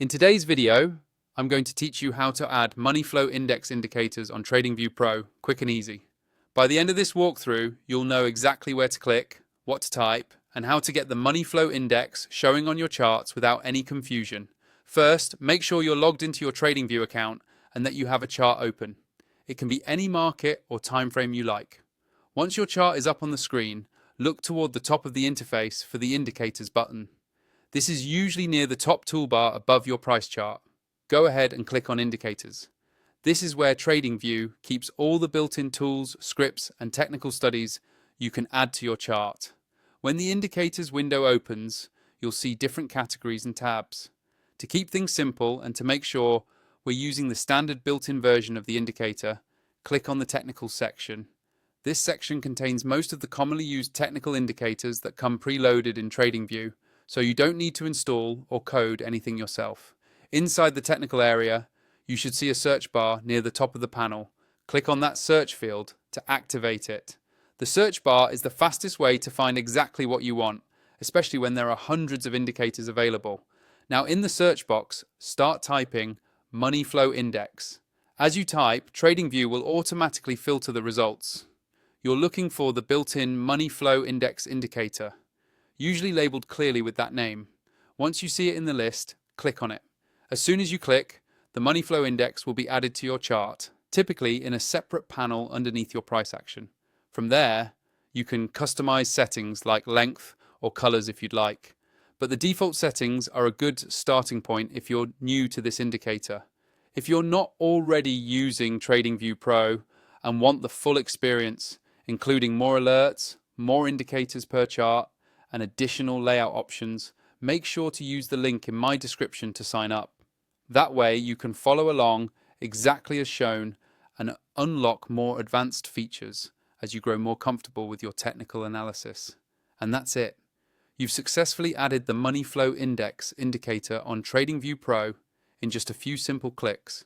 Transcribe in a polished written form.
In today's video, I'm going to teach you how to add money flow index indicators on TradingView Pro quick and easy. By the end of this walkthrough, you'll know exactly where to click, what to type, and how to get the money flow index showing on your charts without any confusion. First, make sure you're logged into your TradingView account and that you have a chart open. It can be any market or time frame you like. Once your chart is up on the screen, look toward the top of the interface for the Indicators button. This is usually near the top toolbar above your price chart. Go ahead and click on Indicators. This is where TradingView keeps all the built-in tools, scripts, and technical studies you can add to your chart. When the Indicators window opens, you'll see different categories and tabs. To keep things simple and to make sure we're using the standard built-in version of the indicator, click on the Technical section. This section contains most of the commonly used technical indicators that come preloaded in TradingView, so you don't need to install or code anything yourself. Inside the technical area, you should see a search bar near the top of the panel. Click on that search field to activate it. The search bar is the fastest way to find exactly what you want, especially when there are hundreds of indicators available. Now in the search box, start typing Money Flow Index. As you type, TradingView will automatically filter the results. You're looking for the built-in Money Flow Index indicator, usually labeled clearly with that name. Once you see it in the list, click on it. As soon as you click, the Money Flow Index will be added to your chart, typically in a separate panel underneath your price action. From there, you can customize settings like length or colors if you'd like. But the default settings are a good starting point if you're new to this indicator. If you're not already using TradingView Pro and want the full experience, including more alerts, more indicators per chart, and additional layout options, make sure to use the link in my description to sign up. That way you can follow along exactly as shown and unlock more advanced features as you grow more comfortable with your technical analysis. And that's it. You've successfully added the Money Flow Index indicator on TradingView Pro in just a few simple clicks.